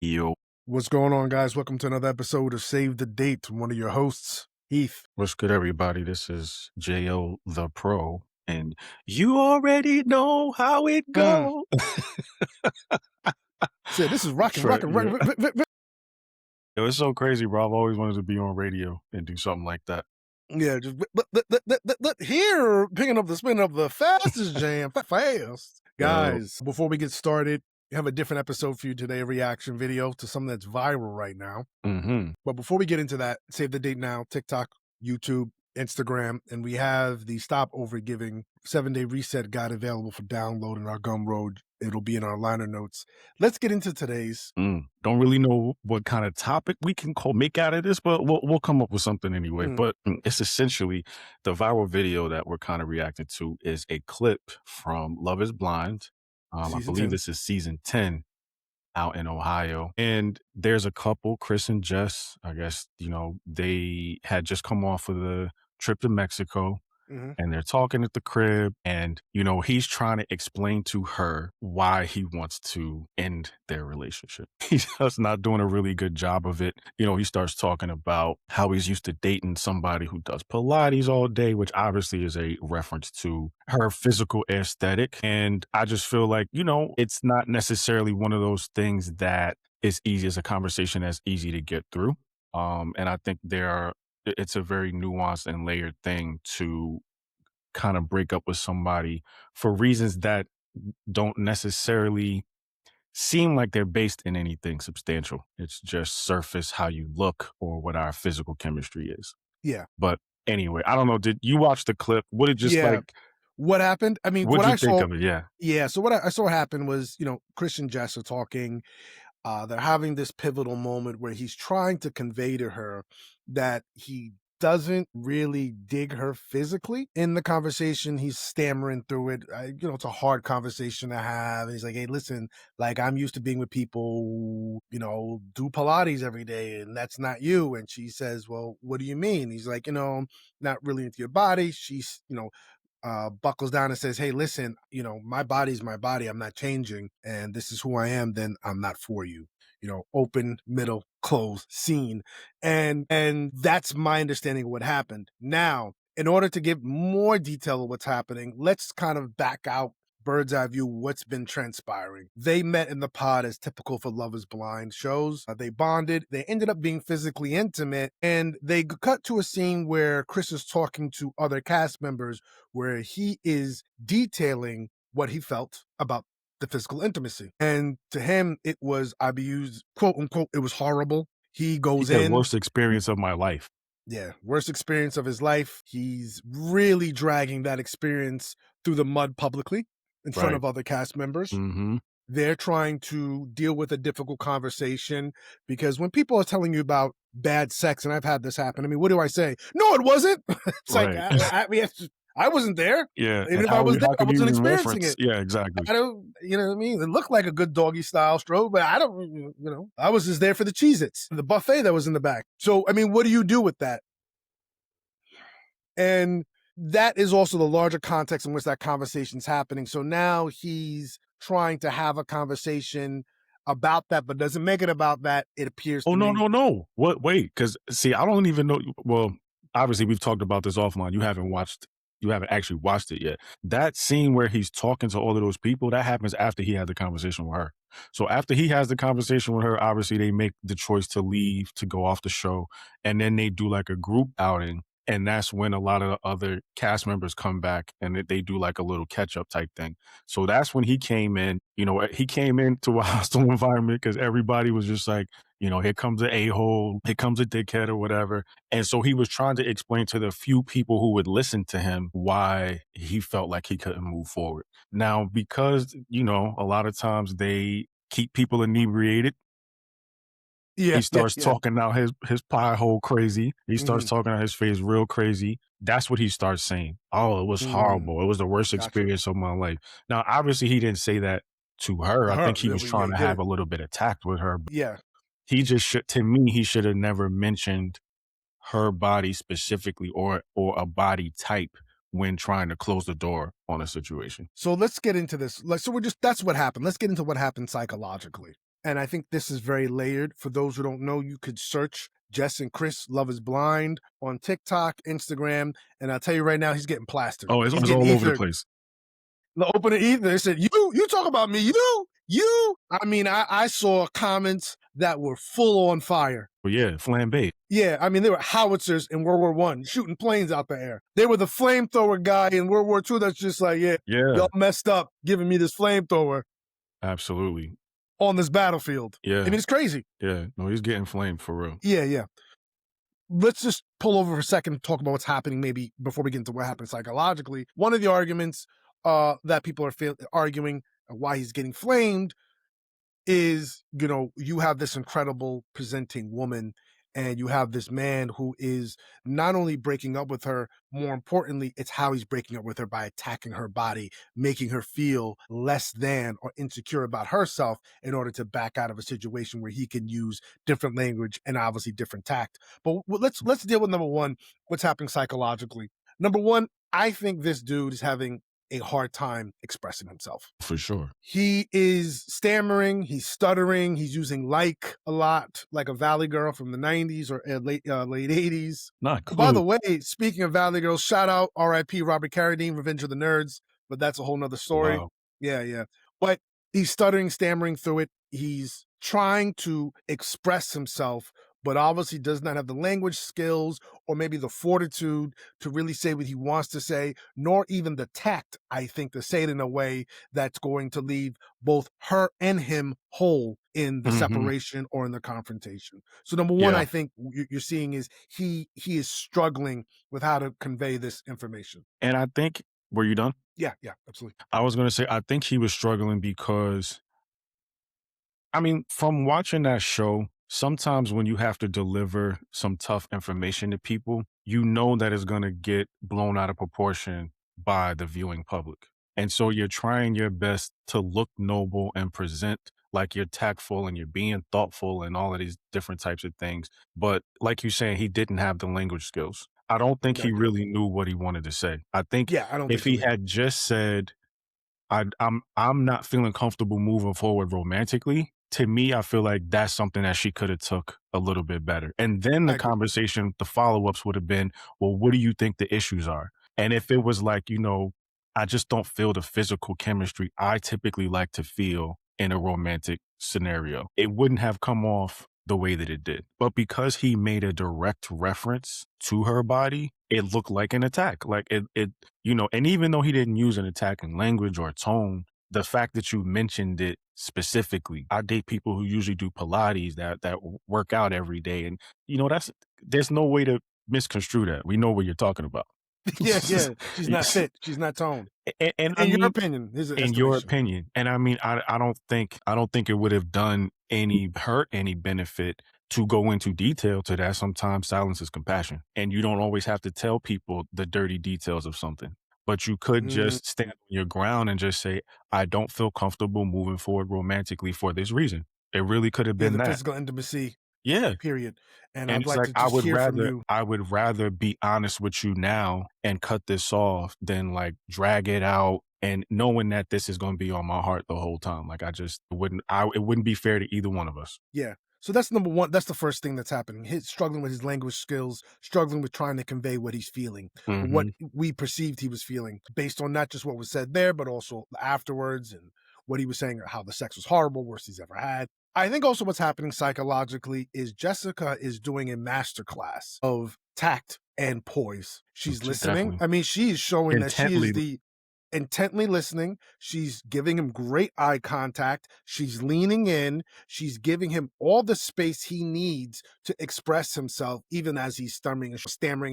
Yo, What's going on, guys? Welcome to another episode of Save the Date. I'm one of your hosts, Heath. what's good, everybody? This is Jo the Pro, and you already know how it Mm. goes. Said this is rocking, Trey, rocking, yeah. rocking. Yo, it's so crazy, bro. I've always wanted to be on radio and do something like that. Yeah, just here, picking up the spin of the fastest jam, fast. Yo, Guys, before we get started, we have a different episode for you today, a reaction video to something that's viral right now. But before we get into that, Save the Date now, TikTok, YouTube, Instagram, and we have the Stop Overgiving 7-day reset guide available for download in our Gumroad. It'll be in our liner notes. Let's get into today's. Don't really know what kind of topic we can make out of this, but we'll come up with something anyway. But it's essentially the viral video that we're kind of reacting to is a clip from Love Is Blind. I Season believe 10. this is season 10. Out in Ohio. And there's a couple, Chris and Jess, I guess, they had just come off of the trip to Mexico and they're talking at the crib and, he's trying to explain to her why he wants to end their relationship. He's just not doing a really good job of it. He starts talking about how he's used to dating somebody who does Pilates all day, which obviously is a reference to her physical aesthetic. And I just feel like, it's not necessarily one of those things that is easy as a conversation that's easy to get through. And I think it's a very nuanced and layered thing to kind of break up with somebody for reasons that don't necessarily seem like they're based in anything substantial. It's just surface how you look or what our physical chemistry is. Yeah. But anyway, I don't know. Did you watch the clip? What did What happened? I mean, what what did I you think saw. of it? Yeah. Yeah. So what I saw happen was, Chris and Jess are talking. They're having this pivotal moment where he's trying to convey to her that he doesn't really dig her physically. In the conversation, he's stammering through it. It's a hard conversation to have. And he's like, hey, listen, like I'm used to being with people who, do Pilates every day and that's not you. And she says, well, what do you mean? He's like, not really into your body. She's, buckles down and says, hey, listen, my body's my body. I'm not changing. And this is who I am. Then I'm not for you. Open, middle, close, scene. And that's my understanding of what happened. Now, in order to give more detail of what's happening, let's kind of back out bird's eye view what's been transpiring. They met in the pod as typical for Love Is Blind shows. They bonded. They ended up being physically intimate, and they cut to a scene where Chris is talking to other cast members where he is detailing what he felt about the physical intimacy. And to him, it was, I used quote unquote, it was horrible. He He goes said, in. worst experience of my life. Yeah, worst experience of his life. He's really dragging that experience through the mud publicly in front Right. of other cast members. Mm-hmm. They're trying to deal with a difficult conversation because when people are telling you about bad sex, and I've had this happen, I mean, what do I say? No, it wasn't. It's like, Right. I wasn't there. Yeah. Even And if I was there, how I could you wasn't even experiencing reference? it. Yeah, exactly. I don't, you know what I mean? It looked like a good doggy style stroke, but I don't, I was just there for the Cheez-Its, the buffet that was in the back. So, I mean, what do you do with that? And that is also the larger context in which that conversation's happening. So now he's trying to have a conversation about that, but doesn't make it about that. It appears to me. No. What? Wait, because see, I don't even know. Well, obviously, we've talked about this offline. You haven't actually watched it yet. That scene where he's talking to all of those people, that happens after he had the conversation with her. So after he has the conversation with her, obviously they make the choice to leave, to go off the show, and then they do like a group outing. And that's when a lot of the other cast members come back and they do like a little catch up type thing. So that's when he came in, he came into a hostile environment because everybody was just like, here comes an a-hole, here comes a dickhead or whatever. And so he was trying to explain to the few people who would listen to him why he felt like he couldn't move forward. Now, because, a lot of times they keep people inebriated. Yeah, He starts talking out his pie hole crazy. He starts talking out his face real crazy. That's what he starts saying. Oh, it was horrible. It was the worst experience of my life. Now, obviously, he didn't say that to her. I think he was trying to have a little bit of tact with her. Yeah. He just to me, he should have never mentioned her body specifically or a body type when trying to close the door on a situation. So let's get into this. So that's what happened. Let's get into what happened psychologically. And I think this is very layered. For those who don't know, you could search Jess and Chris Love is Blind on TikTok, Instagram, and I'll tell you right now, he's getting plastered. Oh, it's, He's it's getting all over the ethered. place. The opening ether, they said, you talk about me, you. I mean, I saw comments that were full on fire. But yeah, flambe. Yeah, I mean, they were howitzers in World War One, shooting planes out the air. They were the flamethrower guy in World War II that's just like, yeah, Yeah, y'all messed up giving me this flamethrower absolutely. on this battlefield. I Yeah, mean, it's crazy. yeah. No, he's getting flamed for real. Yeah, yeah. Let's just pull over for a second and talk about what's happening maybe before we get into what happens psychologically. One of the arguments that people are arguing why he's getting flamed is, you have this incredible presenting woman and you have this man who is not only breaking up with her, more importantly, it's how he's breaking up with her by attacking her body, making her feel less than or insecure about herself in order to back out of a situation where he can use different language and obviously different tact. But let's deal with number one, what's happening psychologically. Number one, I think this dude is having a hard time expressing himself. For sure. He is stammering, he's stuttering, he's using like a lot, like a Valley Girl from the 90s or late 80s. Not By clue. the way, speaking of Valley Girls, shout out RIP Robert Carradine, Revenge of the Nerds, but that's a whole nother story. Wow. Yeah, yeah. But he's stuttering, stammering through it. He's trying to express himself, but obviously does not have the language skills or maybe the fortitude to really say what he wants to say, nor even the tact, I think, to say it in a way that's going to leave both her and him whole in the Hmm. separation or in the confrontation. So number one, Yeah. I think you're seeing is he is struggling with how to convey this information. And I think, were you done? Yeah, yeah, absolutely. I was going to say, I think he was struggling because, I mean, from watching that show, sometimes when you have to deliver some tough information to people, you know that it's going to get blown out of proportion by the viewing public. And so you're trying your best to look noble and present like you're tactful and you're being thoughtful and all of these different types of things. But like you're saying, he didn't have the language skills. I don't think I he agree. really knew what he wanted to say. I think Yeah, I don't think if so he either. had just said, I'm not feeling comfortable moving forward romantically. To me, I feel like that's something that she could have took a little bit better. And then I the agree. conversation, the follow-ups would have been, well, what do you think the issues are? And if it was like, I just don't feel the physical chemistry I typically like to feel in a romantic scenario, it wouldn't have come off the way that it did. But because he made a direct reference to her body, it looked like an attack. Like and even though he didn't use an attacking language or tone, the fact that you mentioned it specifically, I date people who usually do Pilates that work out every day, and that's there's no way to misconstrue that. We know what you're talking about. Yeah, yeah. She's not fit. She's not toned. And I In your mean, opinion, his in your estimation. opinion, and I mean, I don't think it would have done any hurt, any benefit to go into detail to that. Sometimes silence is compassion, and you don't always have to tell people the dirty details of something. But you could Mm, just stand on your ground and just say, I don't feel comfortable moving forward romantically for this reason. It really could have yeah, been the that. physical intimacy, Yeah. period. And And I'd it's like like to I just would hear from rather you. I would rather be honest with you now and cut this off than like drag it out and knowing that this is going to be on my heart the whole time. Like I just wouldn't I it wouldn't be fair to either one of us. Yeah. So that's number one. That's the first thing that's happening. He's struggling with his language skills, struggling with trying to convey what he's feeling, or what Mhm. we perceived he was feeling, based on not just what was said there, but also afterwards and what he was saying, how the sex was horrible, worst he's ever had. I think also what's happening psychologically is Jessica is doing a masterclass of tact and poise. She's listening. Definitely. I mean, she is showing that she is Intently. the intently listening. She's giving him great eye contact. She's leaning in. She's giving him all the space he needs to express himself, even as he's stammering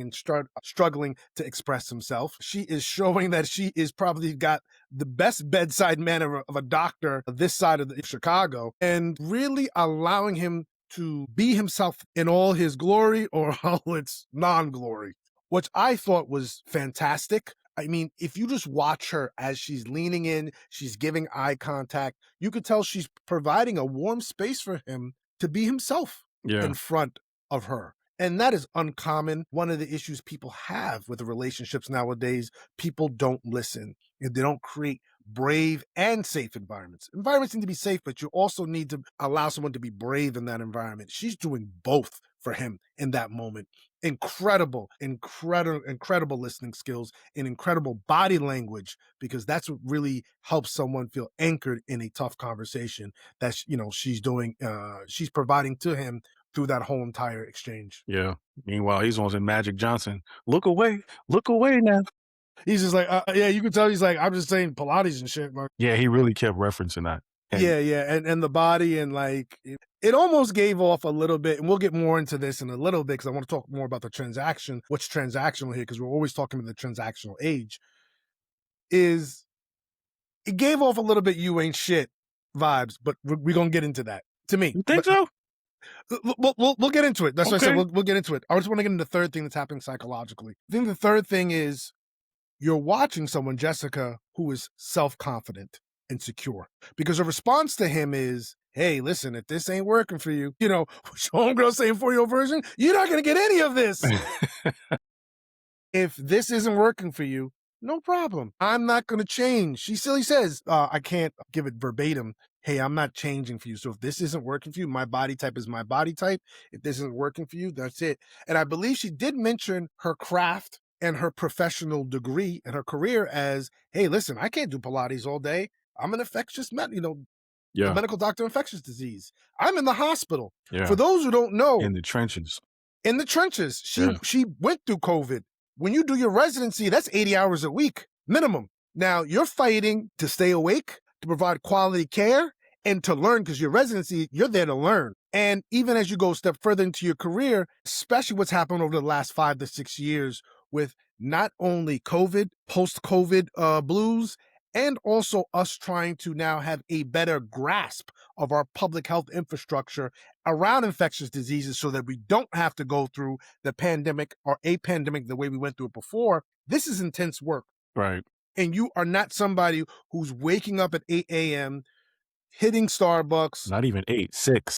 and struggling to express himself. She is showing that she is probably got the best bedside manner of a doctor this side of Chicago, and really allowing him to be himself in all his glory or all its non-glory, which I thought was fantastic. I mean, if you just watch her as she's leaning in, she's giving eye contact, you could tell she's providing a warm space for him to be himself Yeah. in front of her. And that is uncommon. One of the issues people have with the relationships nowadays, people don't listen. They don't create brave and safe environments. Environments need to be safe, but you also need to allow someone to be brave in that environment. She's doing both for him in that moment. Incredible listening skills and incredible body language, because that's what really helps someone feel anchored in a tough conversation that she's providing to him through that whole entire exchange. Yeah. Meanwhile, he's on some Magic Johnson. Look away now. He's just like, yeah, you can tell he's like, I'm just saying Pilates and shit. Like, Yeah, he really kept referencing that. And yeah, yeah, and the body and like it almost gave off a little bit, and we'll get more into this in a little bit because I want to talk more about the transaction, what's transactional here, because we're always talking about the transactional age. Is it gave off a little bit you ain't shit vibes, but we're gonna get into that to me. you think But so? we'll get into it. That's what I said. Okay. We'll get into it. I just want to get into the third thing that's happening psychologically. I think the third thing is you're watching someone, Jessica, who is self-confident and secure, because her response to him is, hey, listen, if this ain't working for you, homegirl saying 4-year-old version, you're not going to get any of this. If this isn't working for you, no problem. I'm not going to change. She silly says, I can't give it verbatim. Hey, I'm not changing for you. So if this isn't working for you, my body type is my body type. If this isn't working for you, that's it. And I believe she did mention her craft and her professional degree and her career as, hey, listen, I can't do Pilates all day. I'm an a Yeah. medical doctor of infectious disease. I'm in the hospital. For Yeah. those who don't know, In the trenches. in the trenches. She Yeah. she went through COVID. When you do your residency, that's 80 hours a week minimum. Now you're fighting to stay awake, to provide quality care, and to learn, because your residency, you're there to learn. And even as you go a step further into your career, especially what's happened over the last 5 to 6 years with not only COVID, post-COVID blues, and also us trying to now have a better grasp of our public health infrastructure around infectious diseases so that we don't have to go through the pandemic or a pandemic the way we went through it before. This is intense work. Right. And you are not somebody who's waking up at 8 a.m., hitting Starbucks, Not even 8, 6.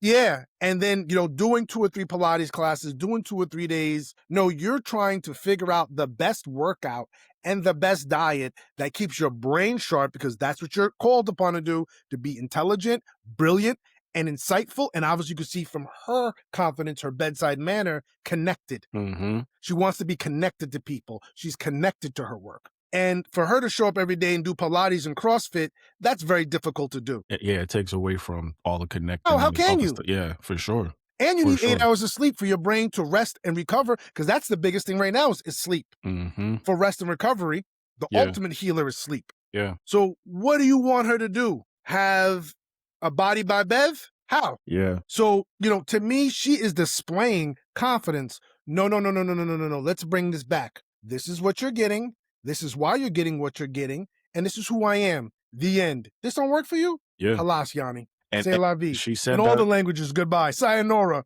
yeah, and then, doing 2 or 3 Pilates classes, doing 2 or 3 days. No, you're trying to figure out the best workout and the best diet that keeps your brain sharp, because that's what you're called upon to do, to be intelligent, brilliant, and insightful. And obviously you can see from her confidence, her bedside manner, connected. Mhm. She wants to be connected to people. She's connected to her work. And for her to show up every day and do Pilates and CrossFit, that's very difficult to do. Yeah, it takes away from all the Oh, connecting how and the can other you? stuff. Yeah, for sure. And you For need 8 sure. hours of sleep for your brain to rest and recover, because that's the biggest thing right now is sleep. Mhm. For rest and recovery, the Yeah. ultimate healer is sleep. Yeah. So what do you want her to do? Have a body by Bev? How? Yeah. So, to me, she is displaying confidence. No, no, no, no, no, no, no, no, no. Let's bring this back. This is what you're getting. This is why you're getting what you're getting. And this is who I am. The end. This don't work for you? Yeah. Halas, Yanni. And C'est la vie. she In said all the that. languages, goodbye. Sayonara.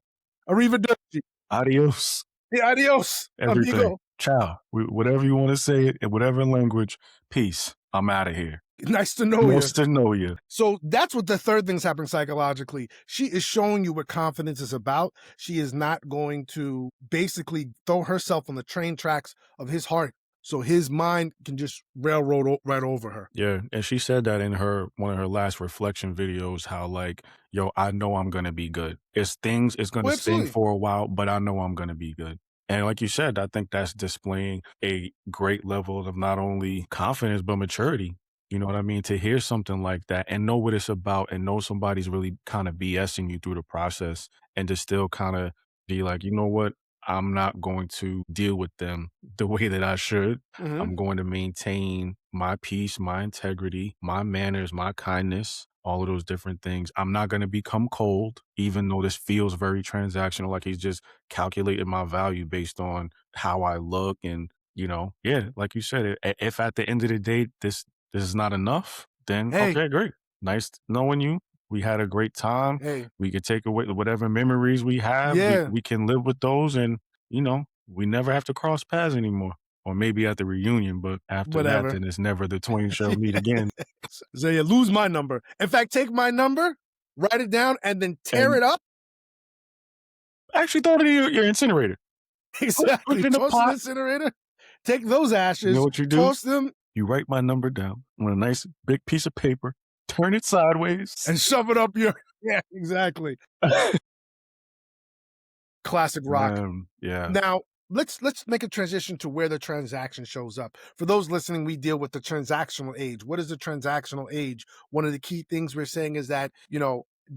Arrivederci. Adios. Yeah, adios, Everything. amigo. Ciao. Whatever you wanna say it in whatever language. Peace. I'm out of here. Nice to know you. Nice to know you. So that's what the third thing's happening psychologically. She is showing you what confidence is about. She is not going to basically throw herself on the train tracks of his heart, so his mind can just railroad right over her. Yeah, and she said that in one of her last reflection videos, how like, yo, I know I'm gonna be good. It's gonna Oh, sting absolutely. for a while, but I know I'm gonna be good. And like you said, I think that's displaying a great level of not only confidence but maturity. You know what I mean? To hear something like that and know what it's about and know somebody's really kind of BSing you through the process and to still kind of be like, you know what? I'm not going to deal with them the way that I should. Mhm. I'm going to maintain my peace, my integrity, my manners, my kindness, all of those different things. I'm not going to become cold, even though this feels very transactional, like he's just calculating my value based on how I look. And, yeah, like you said, if at the end of the day, this is not enough, then Hey, okay, great. Nice knowing you. We had a great time. hey, We could take away whatever memories we have. yeah, We can live with those and, we never have to cross paths anymore. Or maybe at the reunion, but after that, whatever. then it's never the twain shall meet again. So yeah, lose my number. In fact, take my number, write it down, and then tear And it up. actually throw it in your incinerator. Put Exactly. it in a Toss in the pot. incinerator. Take those You know ashes, what you do? toss them You write my number down on a nice big piece of paper, turn it sideways. And shove it up your yeah, exactly. Classic rock. Yeah. Now, let's make a transition to where the transaction shows up. For those listening, we deal with the transactional age. What is the transactional age? One of the key things we're saying is that,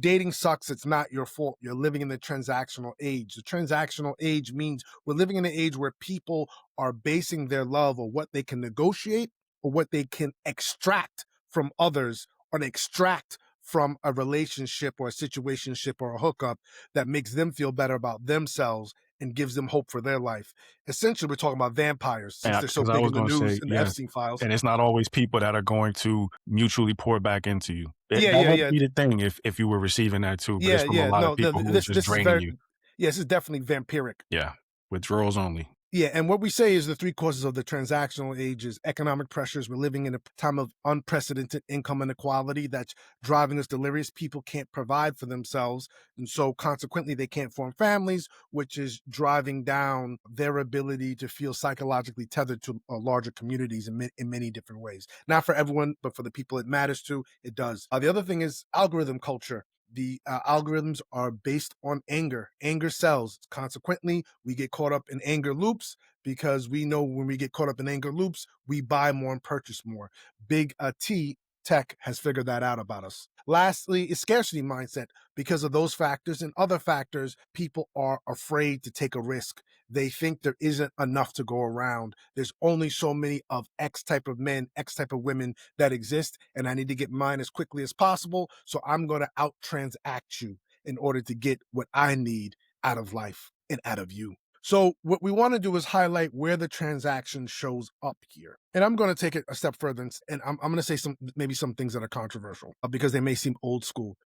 dating sucks. It's not your fault. You're living in the transactional age. The transactional age means we're living in an age where people are basing their love on what they can negotiate or what they can extract from others or extract from a relationship or a situationship or a hookup that makes them feel better about themselves and gives them hope for their life. Essentially, we're talking about vampires since And they're so because I big was in the gonna news say, in the yes, Epstein files. and it's not always people that are going to mutually pour back into you. Yeah, That yeah, would yeah. be the thing if you were receiving that too, but it's Yeah, from a yeah. lot of No, no, people who are just this is draining very you. yeah, this is definitely vampiric. Yeah, withdrawals only. Yeah, and what we say is the three causes of the transactional age is economic pressures. We're living in a time of unprecedented income inequality that's driving us delirious. People can't provide for themselves, and so consequently, they can't form families, which is driving down their ability to feel psychologically tethered to larger communities in many different ways. Not for everyone, but for the people it matters to, it does. The other thing is algorithm culture. The algorithms are based on anger. Anger sells. Consequently, we get caught up in anger loops because we know when we get caught up in anger loops, we buy more and purchase more. Big T tech has figured that out about us. Lastly, is scarcity mindset. Because of those factors and other factors, people are afraid to take a risk. They think there isn't enough to go around. There's only so many of X type of men, X type of women that exist, and I need to get mine as quickly as possible. So I'm going to out transact you in order to get what I need out of life and out of you. So what we want to do is highlight where the transaction shows up here. And I'm going to take it a step further and I'm going to say maybe some things that are controversial because they may seem old school.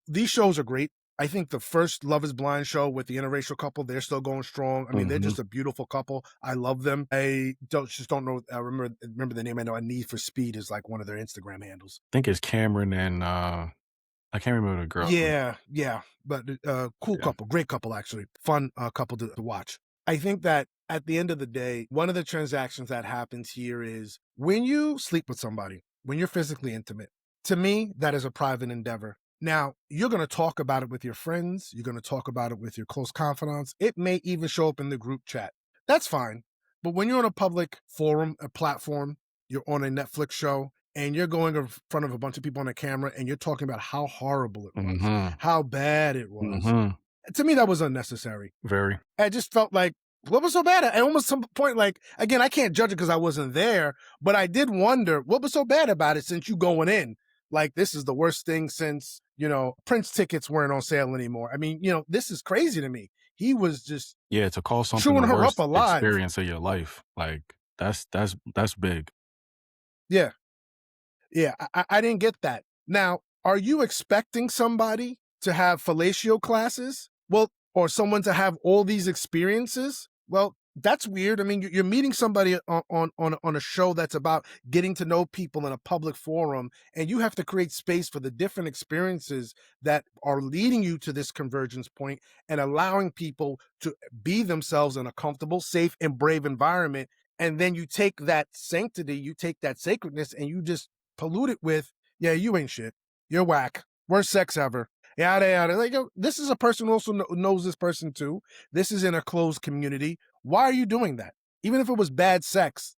These shows are great. I think the first Love is Blind show with the interracial couple, they're still going strong. I mean, they're Mhm. just a beautiful couple. I love them. I don't know. I remember the name. I know A Need for Speed is like one of their Instagram handles. Think it's Cameron and, I can't remember the girl's name. Yeah, yeah, but cool Yeah. couple, great couple actually, fun couple to watch. I think that at the end of the day, one of the transactions that happens here is when you sleep with somebody, when you're physically intimate. To me, that is a private endeavor. Now, you're going to talk about it with your friends. You're going to talk about it with your close confidants. It may even show up in the group chat. That's fine. But when you're on a public forum, a platform, you're on a Netflix show, and you're going in front of a bunch of people on a camera and you're talking about how horrible it was, Mhm. how bad it was. Mhm. To me, that was unnecessary. Very. I just felt like, what was so bad? I almost some point, like, again, I can't judge it because I wasn't there, but I did wonder what was so bad about it since you going in. Like, this is the worst thing since, Prince tickets weren't on sale anymore. I mean, this is crazy to me. He was just Yeah, to call something chewing the her up worst alive. experience of your life, like, that's big. Yeah. Yeah, I didn't get that. Now, are you expecting somebody to have fellatio classes? Well, or someone to have all these experiences? Well, that's weird. I mean, you're meeting somebody on a show that's about getting to know people in a public forum, and you have to create space for the different experiences that are leading you to this convergence point and allowing people to be themselves in a comfortable, safe, and brave environment. And then you take that sanctity, you take that sacredness, and you just pollute it with, yeah, you ain't shit. You're whack. Worst sex ever. Yada yada. Like, this is a person who also knows this person too. This is in a closed community. Why are you doing that? Even if it was bad sex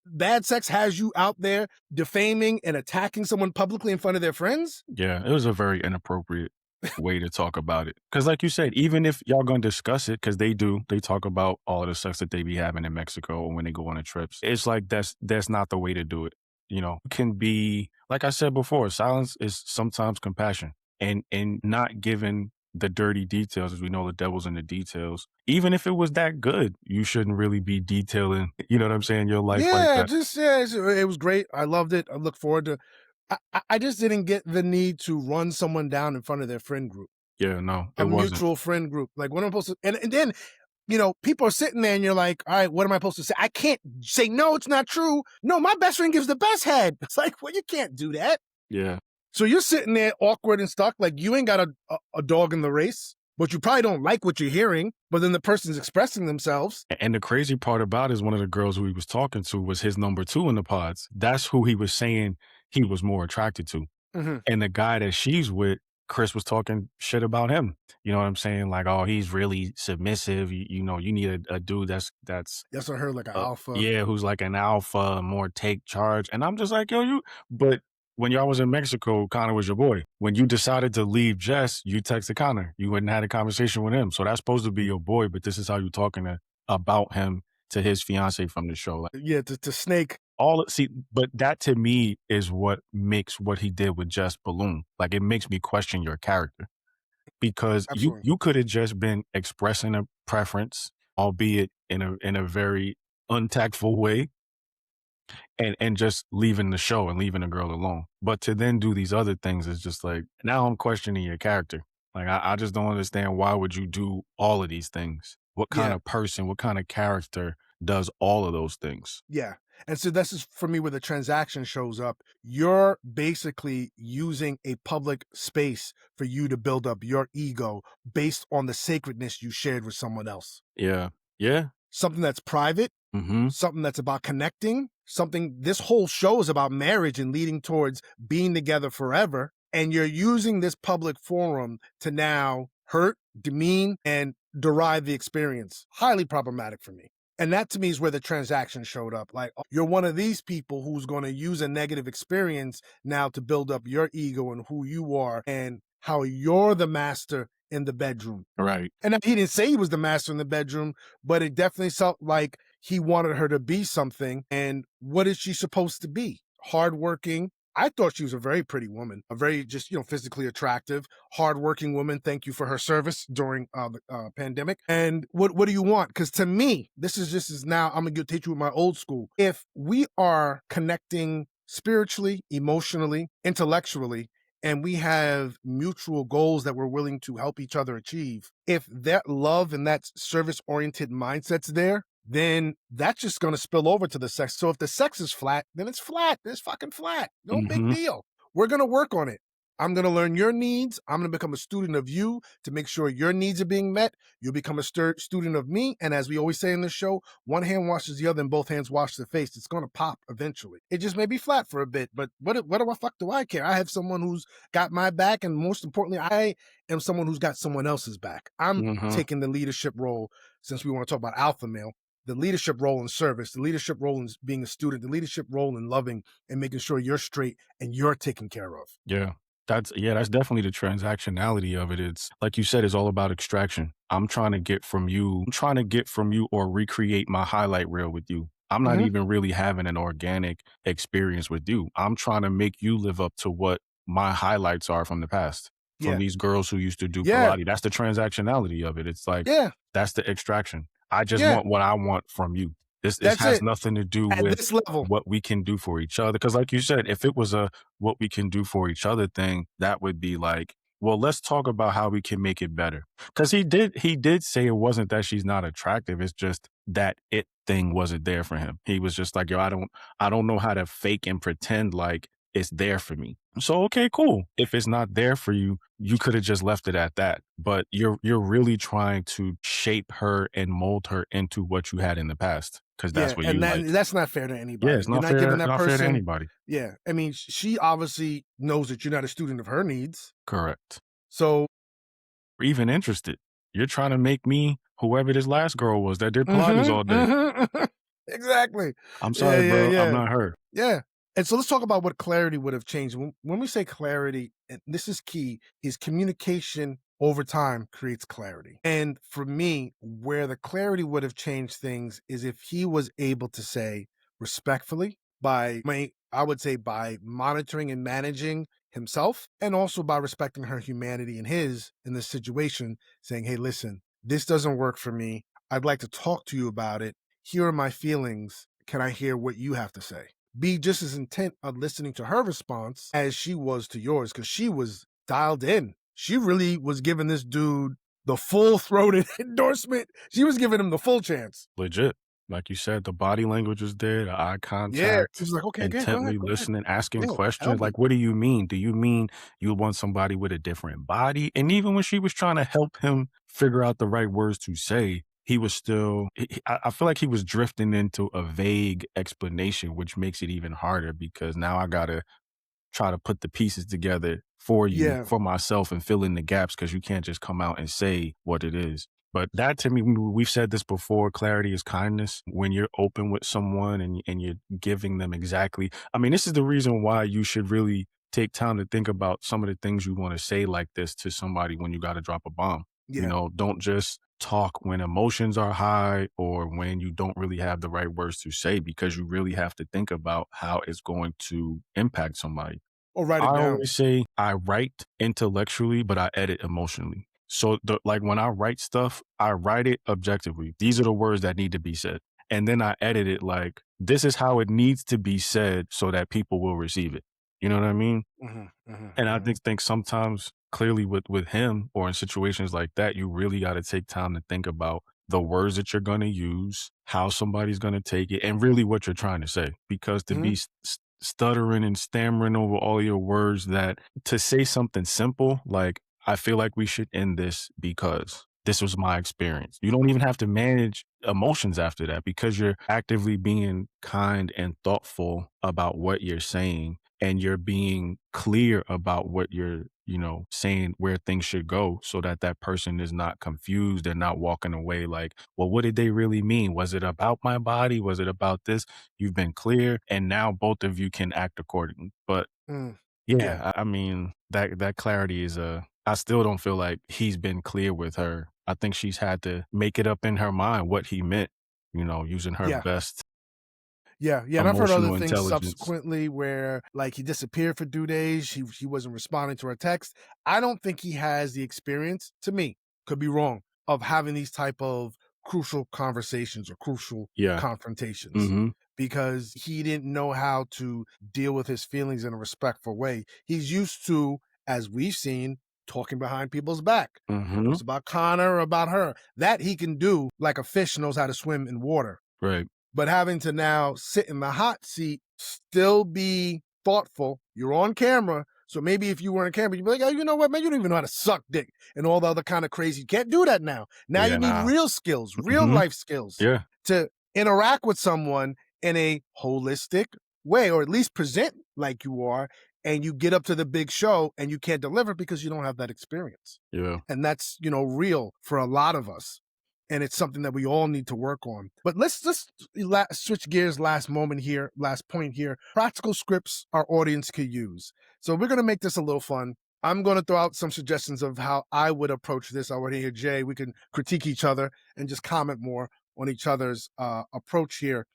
has you out there defaming and attacking someone publicly in front of their friends? Yeah, it was a very inappropriate way to talk about it. Because, like you said, even if y'all gonna discuss it, because they talk about all of the sex that they be having in Mexico or when they go on the trips. It's like that's not the way to do it. It can be, like I said before, silence is sometimes compassion, and not giving the dirty details, as we know the devil's in the details. Even if it was that good, you shouldn't really be detailing, you know what I'm saying, your life like Yeah, that. just yeah, it was great. I loved it. I look forward to. I just didn't get the need to run someone down in front of their friend group, Yeah, no, it a wasn't. mutual friend group. Like, what am I supposed to? And then people are sitting there and you're like, all right, what am I supposed to say? I can't say, no, it's not true. No, my best friend gives the best head. It's like, well, you can't do that. Yeah. So you're sitting there awkward and stuck, like you ain't got a dog in the race. but you probably don't like what you're hearing, but then the person's expressing themselves. And the crazy part about it is one of the girls who he was talking to was his number 2 in the pods. That's who he was saying he was more attracted to. Mhm. And the guy that she's with, Chris was talking shit about him. You know what I'm saying? Like, "Oh, he's really submissive. You know, you need a dude that's That's what I heard, like an alpha. yeah, who's like an alpha, more take charge." And I'm just like, "Yo, you." But when y'all was in Mexico, Connor was your boy. When you decided to leave Jess, you texted Connor. You went and had a conversation with him. So that's supposed to be your boy, but this is how you talking about him to his fiance from the show. Like, Yeah, to Snake. but that to me is what makes what he did with Jess Balloon. Like, it makes me question your character because you Absolutely. you could have just been expressing a preference, albeit in a very untactful way, and just leaving the show and leaving the girl alone. But to then do these other things is just like, now I'm questioning your character. Like, I just don't understand, why would you do all of these things? What kind Yeah. of person, what kind of character does all of those things? Yeah. And so this is for me where the transaction shows up. You're basically using a public space for you to build up your ego based on the sacredness you shared with someone else. Yeah. Yeah. Something that's private, Mhm. something that's about connecting, something this whole show is about marriage and leading towards being together forever. And you're using this public forum to now hurt, demean, and deride the experience. Highly problematic for me. And that to me is where the transaction showed up. Like, oh, you're one of these people who's going to use a negative experience now to build up your ego and who you are and how you're the master in the bedroom. Right. And he didn't say he was the master in the bedroom, but it definitely felt like he wanted her to be something. And what is she supposed to be? Hardworking. I thought she was a very pretty woman, a very just, physically attractive, hardworking woman. Thank you for her service during the pandemic. And what do you want? Because to me, this is just as now I'm going to teach you with my old school. If we are connecting spiritually, emotionally, intellectually, and we have mutual goals that we're willing to help each other achieve, if that love and that service oriented mindset's there, then that's just going to spill over to the sex. So if the sex is flat, then it's flat. It's fucking flat. No big Mhm. deal. We're going to work on it. I'm going to learn your needs. I'm going to become a student of you to make sure your needs are being met. You'll become a student of me. And as we always say in this show, one hand washes the other and both hands wash the face. It's going to pop eventually. It just may be flat for a bit, but what the fuck do I care? I have someone who's got my back. And most importantly, I am someone who's got someone else's back. I'm Mhm. taking the leadership role, since we want to talk about alpha male, the leadership role in service, the leadership role in being a student, the leadership role in loving and making sure you're straight and you're taken care of. Yeah. That's definitely the transactionality of it. It's like you said, it's all about extraction. I'm trying to get from you or recreate my highlight reel with you. I'm not Mhm. even really having an organic experience with you. I'm trying to make you live up to what my highlights are from the past, from Yeah. these girls who used to do Yeah. Pilates. That's the transactionality of it. It's like, Yeah. that's the extraction. I just Yeah. want what I want from you. This That's has it. nothing to do At with this level. what we can do for each other. Because like you said, if it was a what we can do for each other thing, that would be like, well, let's talk about how we can make it better. Because he did say it wasn't that she's not attractive. It's just that it thing wasn't there for him. He was just like, yo, I don't know how to fake and pretend like it's there for me. So okay, cool. If it's not there for you, you could have just left it at that. But you're really trying to shape her and mold her into what you had in the past. Because that's Yeah, what and you like. that's not fair to Yeah, anybody. it's You're not not giving fair that not fair to person. anybody. Yeah, I mean, she obviously knows that you're not a student of her needs. Correct. So Or even interested. You're trying to make me whoever this last girl was that did Pilates mhm, all day. mhm. Exactly. I'm Yeah, sorry, yeah, bro. I'm yeah. not her. Yeah. And so let's talk about what clarity would have changed. When we say clarity, and this is key, is communication over time creates clarity. And for me, where the clarity would have changed things is if he was able to say respectfully I would say by monitoring and managing himself and also by respecting her humanity and his in this situation, saying, hey, listen, this doesn't work for me. I'd like to talk to you about it. Here are my feelings. Can I hear what you have to say? Be just as intent on listening to her response as she was to yours, because she was dialed in. She really was giving this dude the full throated endorsement. She was giving him the full chance. Legit. Like you said, the body language is there, the eye Yeah, he contact, was like, "Okay, okay, intently go ahead. listening, asking Yeah, tell questions, me." like, "What do you mean? Do you mean you want somebody with a different body?" And even when she was trying to help him figure out the right words to say, he was still I feel like he was drifting into a vague explanation, which makes it even harder because now I gotta try to put the pieces together for you, Yeah. for myself, and fill in the gaps because you can't just come out and say what it is. But that to me, we've said this before, clarity is kindness. When you're open with someone and you're giving them exactly, I mean, this is the reason why you should really take time to think about some of the things you want to say like this to somebody when you got to drop a bomb. You Yeah. know, don't just talk when emotions are high or when you don't really have the right words to say because you really have to think about how it's going to impact somebody. Or write it I down. always say I write intellectually, but I edit emotionally. So like when I write stuff, I write it objectively. These are the words that need to be said. And then I edit it like this is how it needs to be said so that people will receive it. You know what I mean? Mhm, mhm, And I mhm. think sometimes clearly with him or in situations like that, you really got to take time to think about the words that you're going to use, how somebody's going to take it, and really what you're trying to say. Because to Mhm. be stuttering and stammering over all your words, that to say something simple like I feel like we should end this because this was my experience. You don't even have to manage emotions after that because you're actively being kind and thoughtful about what you're saying and you're being clear about what you're, you know, saying where things should go so that that person is not confused and not walking away like, well, what did they really mean? Was it about my body? Was it about this? You've been clear and now both of you can act accordingly. But Mm. Yeah. yeah, I mean, that clarity is I still don't feel like he's been clear with her. I think she's had to make it up in her mind what he meant, you know, using her Yeah. best Yeah, yeah, and I've heard other emotional things intelligence. subsequently where, like, he disappeared for 2 days, he wasn't responding to her text. I don't think he has the experience, to me, could be wrong, of having these type of crucial conversations or crucial Yeah. confrontations Mhm. because he didn't know how to deal with his feelings in a respectful way. He's used to, as we've seen, talking behind people's back. Whether Mhm. it's about Connor or about her, that he can do like a fish knows how to swim in water. Right. But having to now sit in the hot seat, still be thoughtful. You're on camera. So maybe if you weren't on camera, you'd be like, oh, you know what, man, you don't even know how to suck dick and all the other kind of crazy. You can't do that now. Now you Yeah, need nah. real skills, real Mhm. life skills Yeah. to interact with someone in a holistic way, or at least present like you are. And you get up to the big show and you can't deliver because you don't have that experience. Yeah. And that's, real for a lot of us. And it's something that we all need to work on. But let's just switch gears last point here. Practical scripts our audience could use. So we're going to make this a little fun. I'm going to throw out some suggestions of how I would approach this. I want to hear Jay. We can critique each other and just comment more on each other's approach here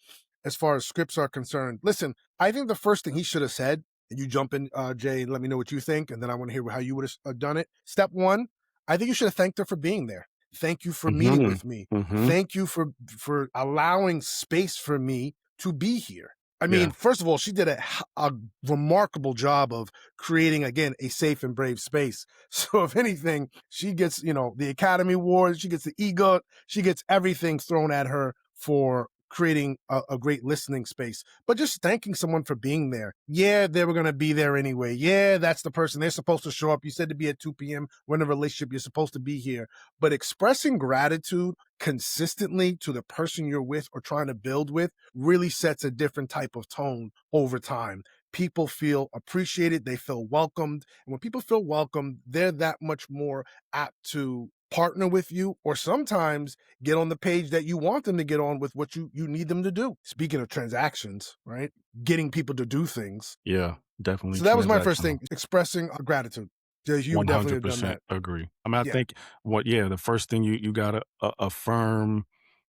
as far as scripts are concerned. Listen, I think the first thing he should have said, and you jump in, Jay, and let me know what you think, and then I want to hear how you would have done it. Step one, I think you should have thanked her for being there. Thank you for meeting Mhm. with me. Mhm. Thank you for allowing space for me to be here. I mean, Yeah. first of all, she did a remarkable job of creating again a safe and brave space. So if anything, she gets the Academy Award, she gets the EGOT, she gets everything thrown at her for creating a great listening space, but just thanking someone for being there. Yeah, they were going to be there anyway. Yeah, that's the person. They're supposed to show up. You said to be at 2 p.m. We're in a relationship. You're supposed to be here. But expressing gratitude consistently to the person you're with or trying to build with really sets a different type of tone over time. People feel appreciated. They feel welcomed. And when people feel welcomed, they're that much more apt to partner with you or sometimes get on the page that you want them to get on with what you need them to do. Speaking of transactions, right? Getting people to do things. Yeah. Definitely So that was my first transactional. thing, expressing gratitude. Yeah, you would definitely have done 100% that. agree. I mean, I Yeah. think the first thing you gotta affirm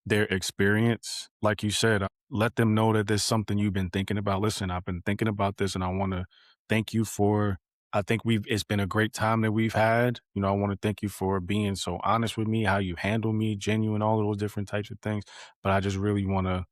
their experience. Like you said, let them know that there's something you've been thinking about. Listen, I've been thinking about this and I want to thank you for, I think it's been a great time that we've had. You know, I want to thank you for being so honest with me, how you handle me, genuine, all of those different types of things. But I just really want to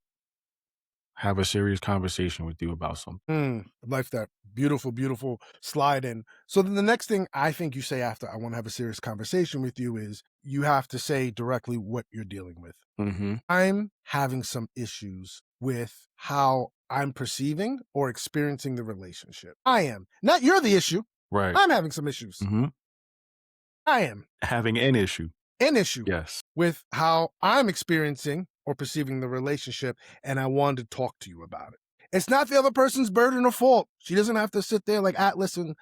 have a serious conversation with you about something. I like that. Beautiful, beautiful slide in. So then the next thing I think you say after I want to have a serious conversation with you is you have to say directly what you're dealing with. Mhm. I'm having some issues with how I'm perceiving or experiencing the relationship. I am. Not you're the issue. Right. I'm having some issues. Mhm. I am Having an issue. an issue Yes. with how I'm experiencing or perceiving the relationship, and I wanted to talk to you about it. It's not the other person's burden or fault. She doesn't have to sit there like Atlas and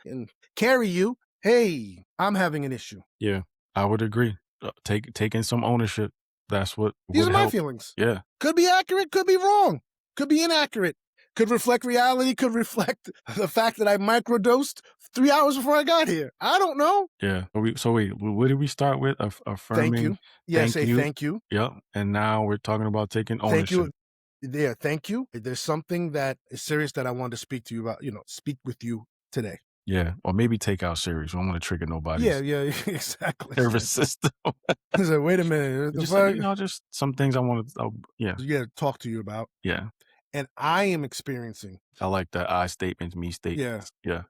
carry you. Hey, I'm having an issue. Yeah. I would agree. Taking some ownership. That's what These would are my help. feelings. Yeah. Could be accurate, could be wrong, could be inaccurate, could reflect reality, could reflect the fact that I microdosed 3 hours before I got here. I don't know. Yeah. So wait, what did we start with? Thank Affirming you. Yeah, thank say you. thank you. Yep. And now we're talking about taking Thank ownership. you. Yeah, thank you. There's something that is serious that I wanted to speak to you about, speak with you today. Yeah. Or maybe take out serious. We don't want to trigger Yeah, nobody's yeah, exactly. nervous system. I said, wait a minute, what the Just, fuck? just some things I want to, yeah. Yeah, talk to you about. Yeah. And I am experiencing, I like that I statements, me yeah, statements. Yeah.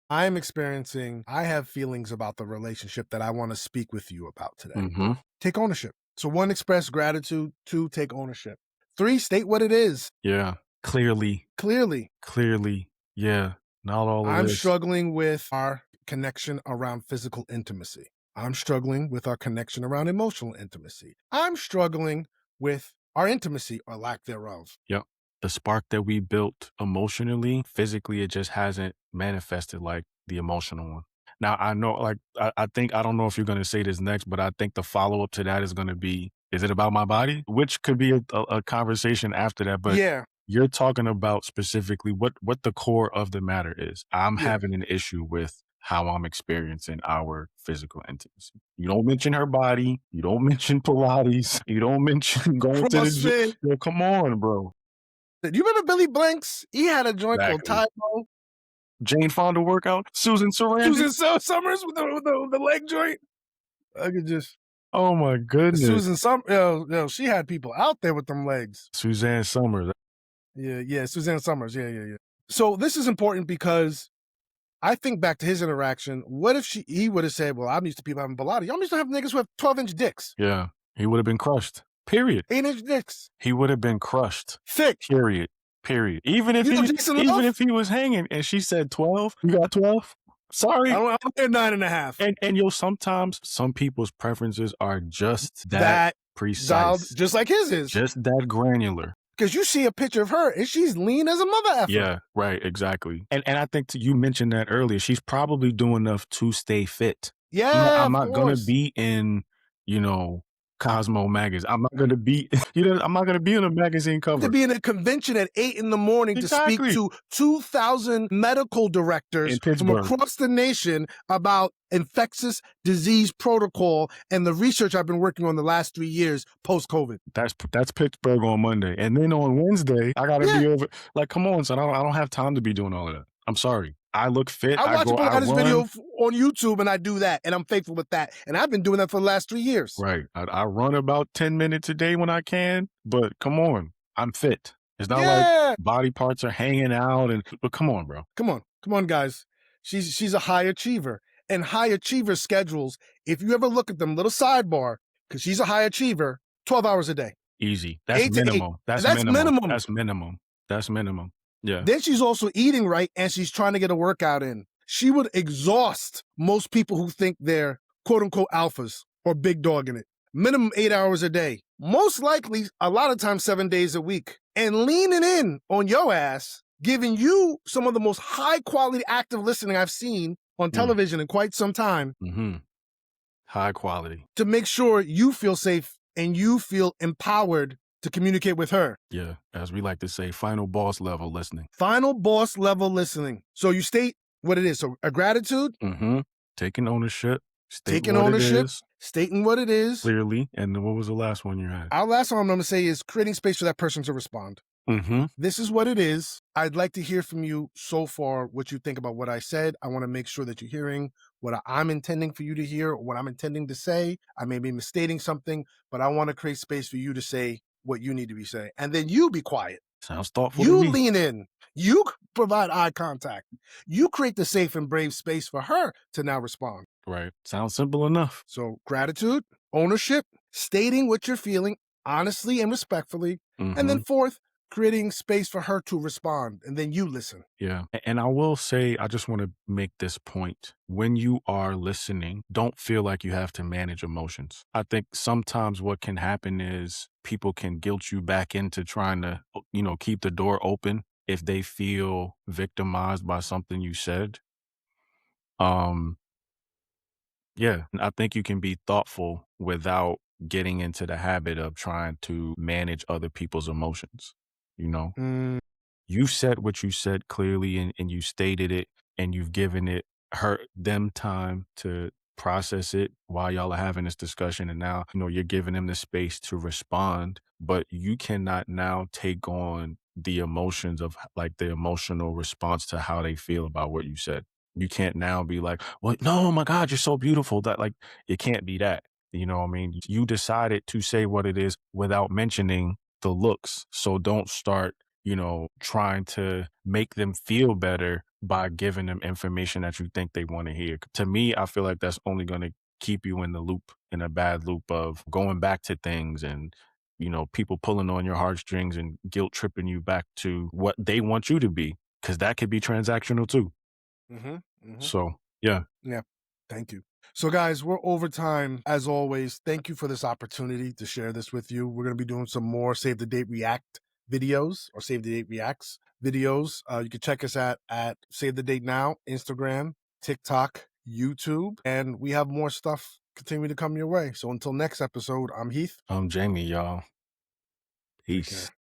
I have feelings about the relationship that I want to speak with you about today. Mhm. Take ownership. So one, express gratitude. Two, take ownership. Three, state what it is Yeah. Clearly. clearly. Clearly. Yeah. Not all of I'm this. struggling with our connection around physical intimacy. I'm struggling with our connection around emotional intimacy. I'm struggling with our intimacy or lack thereof. Yep. The spark that we built emotionally, physically, it just hasn't manifested like the emotional one. Now, I know, like, I think, I don't know if you're going to say this next, but I think the follow up to that is going to be, is it about my body? Which could be a conversation after that. But Yeah, you're talking about specifically what the core of the matter is. I'm yeah. having an issue with how I'm experiencing our physical intimacy. You don't mention her body. You don't mention Pilates. You don't mention going to the gym. CrossFit. Yo, come on, bro. Do you remember Billy Blanks? He had a joint called Exactly. Tybo. Jane Fonda workout, Susan Sarandon. Susan Summers with the leg joint. I could just Oh my goodness. Susan Summers. She had people out there with them legs. Suzanne Summers. Yeah, Suzanne Summers. Yeah. So this is important because I think back to his interaction. What if he would have said, "Well, I'm used to people having Pilates. I'm used to having niggas who have 12-inch dicks, Yeah. He would have been crushed. Period. 8-inch dicks, He would have been crushed. thick." Period. Period. You know Jason Even Love? if he was hanging and she said 12, you got 12? I Sorry. don't hear 9.5. And sometimes some people's preferences are just that That dialed precise, just like his is. just that granular. Because you see a picture of her and she's lean as a mother effer. Yeah, right, exactly. And I think you mentioned that earlier. She's probably doing enough to stay fit. Yeah, I'm of not gonna course. be in, you know, Cosmo magazine. I'm not gonna be, I'm not gonna be in a magazine To cover. be in a convention at 8 in the morning to speak Exactly. to 2,000 medical directors In from Pittsburgh. across the nation about infectious disease protocol and the research I've been working on the last 3 years post-COVID. That's Pittsburgh on Monday. And then on Wednesday, I gotta Yeah. be over. Like, come on, son. I don't have time to be doing all of that. I'm sorry. I look fit. I watch a I Pilates video run. on YouTube and I do that, and I'm faithful with that. And I've been doing that for the last 3 years. Right. I run about 10 minutes a day when I can, but come on. I'm fit. It's not like Yeah. body parts are hanging out but come on, bro. Come on, guys. She's a high achiever. And high achiever schedules, if you ever look at them, little sidebar, because she's a high achiever, 12 hours a day. Easy. That's 8 to 8. minimum. That's That's minimum. minimum. That's minimum. That's minimum. Yeah. Then she's also eating right and she's trying to get a workout in. She would exhaust most people who think they're quote unquote alphas or big dog in it. Minimum 8 hours a day. Most likely, a lot of times, 7 days a week. And leaning in on your ass, giving you some of the most high quality active listening I've seen on television in quite some time Mm-hmm. High quality. to make sure you feel safe and you feel empowered to communicate with her. Yeah. As we like to say, final boss level listening. Final boss level listening. So you state what it is. So a gratitude, Mm-hmm. Taking ownership. taking ownership, Is, stating what it is. clearly. And then what was the last one you had? Our last one I'm going to say is creating space for that person to respond. Mm-hmm. This is what it is. I'd like to hear from you so far what you think about what I said. I want to make sure that you're hearing what I'm intending for you to hear, or what I'm intending to say. I may be misstating something, but I want to create space for you to say what you need to be saying. And then you be quiet. Sounds thoughtful to You me. lean in. You provide eye contact. You create the safe and brave space for her to now respond. Right. Sounds simple enough. So, gratitude, ownership, stating what you're feeling honestly and respectfully. And then, Mhm. fourth, creating space for her to respond. And then you listen. Yeah. And I will say, I just want to make this point. When you are listening, don't feel like you have to manage emotions. I think sometimes what can happen is people can guilt you back into trying to, keep the door open if they feel victimized by something you said. Um, yeah, I think you can be thoughtful without getting into the habit of trying to manage other people's emotions, you know? Mm, You said what you said clearly and you stated it and you've given it them time to process it while y'all are having this discussion. And now, you're giving them the space to respond, but you cannot now take on the emotions of like the emotional response to how they feel about what you said. You can't now be like, well, no, oh my God, you're so beautiful. That like it can't be that. You know what I mean? You decided to say what it is without mentioning the looks. So don't start trying to make them feel better by giving them information that you think they want to hear. To me, I feel like that's only going to keep you in the loop, in a bad loop of going back to things and, people pulling on your heartstrings and guilt tripping you back to what they want you to be, because that could be transactional too. hmm hmm So, yeah. Yeah. Thank you. So, guys, we're over time as always. Thank you for this opportunity to share this with you. We're going to be doing some more Save the Date React videos or Save the Date Reacts videos. You can check us at Save the Date Now, Instagram, TikTok, YouTube, and we have more stuff continue to come your way. So, until next episode, I'm Heath. Jamie, y'all. Take Peace. care.